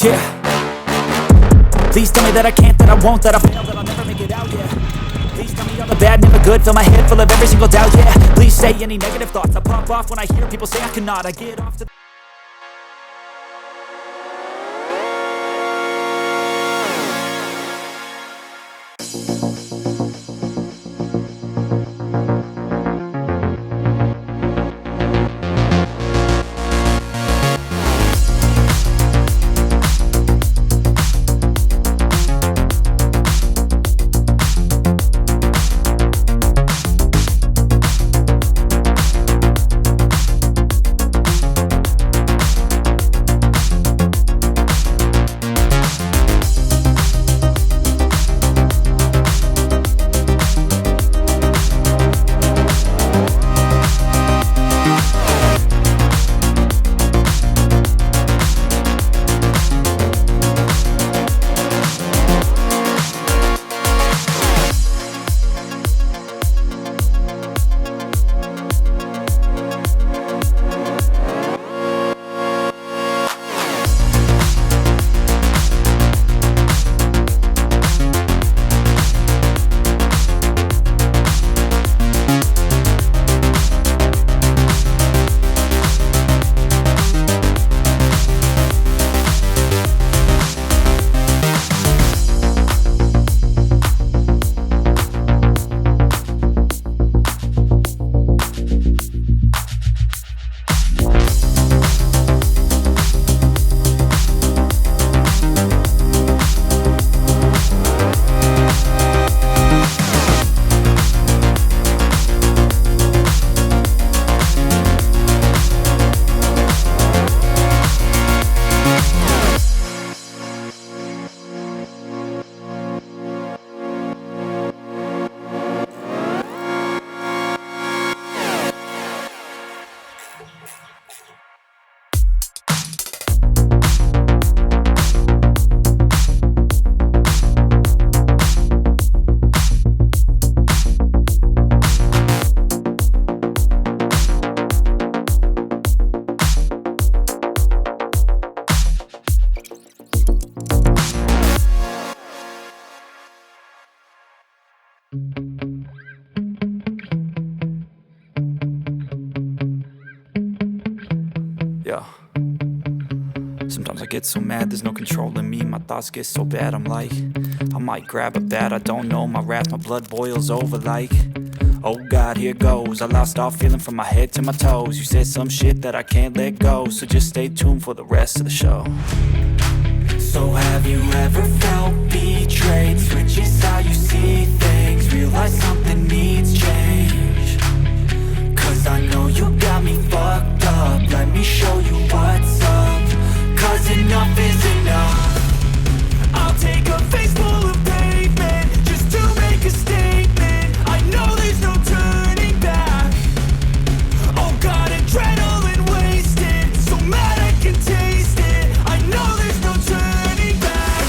Yeah. Please tell me that I can't, that I won't, that I'll fail, that I'll never make it out, yeah. Please tell me all the bad, never good, fill my head full of every single doubt, yeah. Please say any negative thoughts, I pop off when I hear people say I cannot. I get off to yeah. Sometimes I get so mad, there's no controlling me. My thoughts get so bad, I'm like, I might grab a bat, I don't know. My wrath, my blood boils over like, oh God, here goes. I lost all feeling from my head to my toes. You said some shit that I can't let go, so just stay tuned for the rest of the show. So have you ever felt betrayed? Switches how you see things, realize something needs change. Cause I know you got me fucked up, let me show you what's up. Cause enough is enough. I'll take a face full of pavement just to make a statement. I know there's no turning back. Oh God, adrenaline wasted, so mad I can taste it. I know there's no turning back.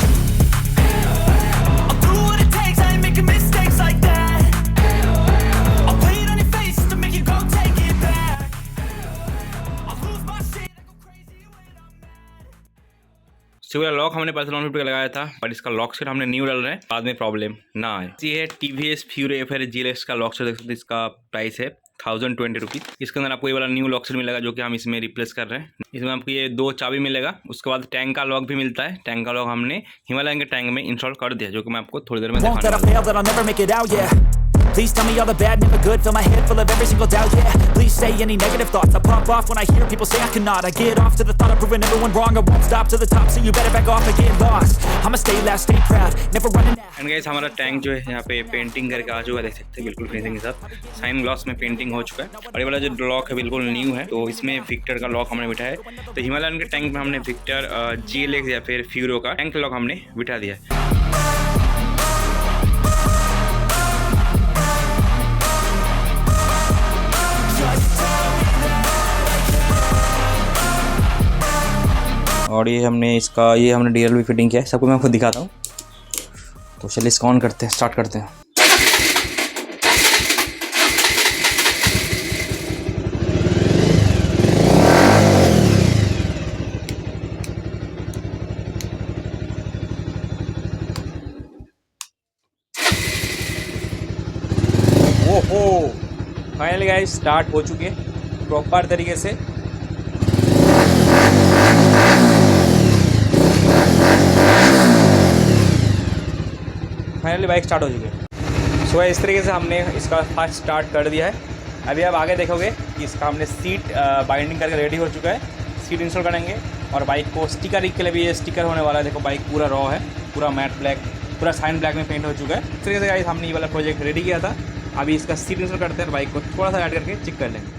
I'll do what it takes, I ain't making mistakes like that. I'll play it on your face to make you go take it back. I'll lose my shit, I go crazy when I'm mad. Civil lock हमने Pulsar का लगाया था, पर इसका lock set हमने new डाल रहे हैं, बाद में प्रॉब्लम ना आए। ये है TVS फ्यूरी FR GLX का लॉक सेट, देख सकते हैं। इसका प्राइस है 1020 रुपीज़। इसके अंदर आपको ये वाला न्यू लॉक सेट मिलेगा जो कि हम इसमें रिप्लेस कर रहे हैं। इसमें आपको ये 2 चाबी मिलेगा, उसके बाद टैंक का लॉक भी मिलता है। टैंक का लॉक हमने हिमालयन के टैंक में इंस्टॉल कर दिया, जो कि मैं आपको थोड़ी देर में Won't that I दिखाने fail, that I'll never make it out, yeah. Please tell me all the bad, never good, fill my head full of every single doubt, yeah. Please say any negative thoughts, I pop off when I hear people say I cannot. I get off to the thought of proving everyone wrong, I won't stop to the top, so you better back off and get lost. I'ma stay loud, stay proud, never running out. And guys हमारा tank जो है यहाँ पे painting करके आ चुका है, देख सकते हैं बिल्कुल फिनिशिंग के साथ। साइन ग्लास में पेंटिंग हो चुका है और ये वाला जो लॉक है बिल्कुल न्यू है, तो इसमें विक्टर का लॉक हमने बिठाया है। तो हिमालयन के टैंक में हमने विक्टर GLX या फिर फ्यूरो का टैंक लॉक हमने बिठा दिया है। और ये हमने DLV फिटिंग किया है, सबको मैं आपको दिखाता हूँ। तो चलिए इसको ऑन करते हैं, स्टार्ट करते हैं। ओहो फाइनली गाइस स्टार्ट हो चुकी है प्रॉपर तरीके से। फाइनली बाइक स्टार्ट हो चुकी है। सो इस तरीके से हमने इसका फर्स्ट स्टार्ट कर दिया है। अभी आप आगे देखोगे कि इसका हमने सीट बाइंडिंग करके रेडी हो चुका है। सीट इंस्टॉल करेंगे और बाइक को स्टिकर के लिए भी ये स्टिकर होने वाला है। देखो बाइक पूरा रॉ है, पूरा मैट ब्लैक, पूरा साइन ब्लैक में पेंट हो चुका है। इस तरीके से गाइस हमने ये वाला प्रोजेक्ट रेडी किया था। अभी इसका सीट इंस्टॉल करते हैं और बाइक को थोड़ा सा ऐड करके चेक कर लेंगे।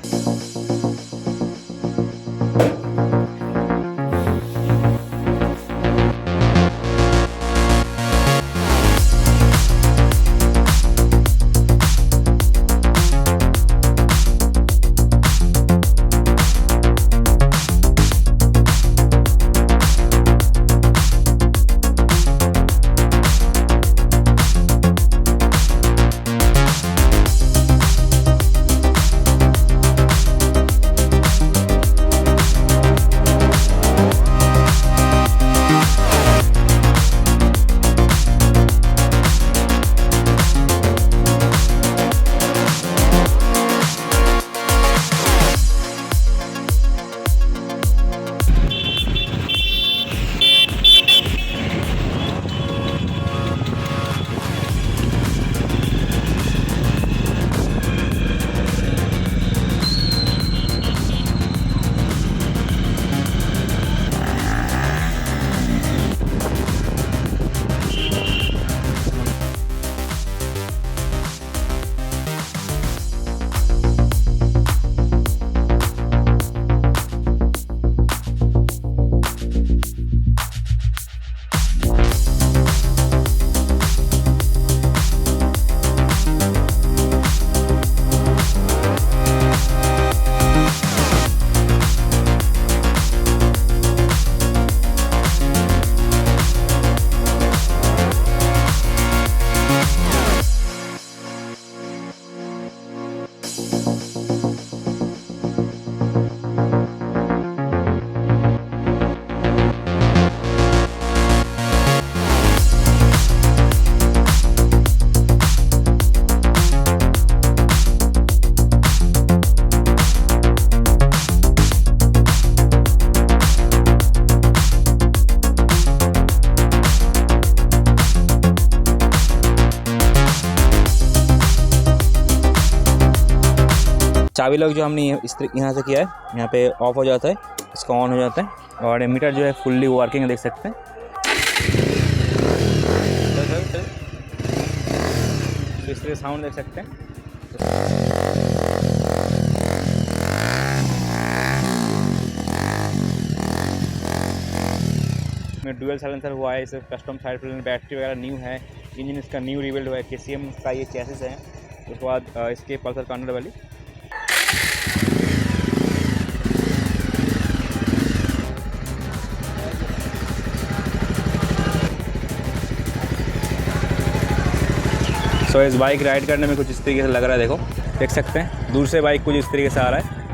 चाबी लॉक जो हमने यहाँ से किया है, यहाँ पे ऑफ हो जाता है, इसका ऑन हो जाता है और मीटर जो है फुल्ली वर्किंग है, देख सकते हैं। तो इस तरह साउंड देख सकते हैं। में डुअल साइलेंसर हुआ है, इसे कस्टम साइड प्लेन, बैटरी वगैरह न्यू है, इंजन इसका न्यू रिबिल्ड हुआ है, KCM का ये चैसिस है। उसके बाद इसके पल्सर कॉर्नर वाली इस बाइक राइड करने में कुछ इस तरीके से लग रहा है। देखो देख सकते हैं दूर से बाइक कुछ इस तरीके से आ रहा है।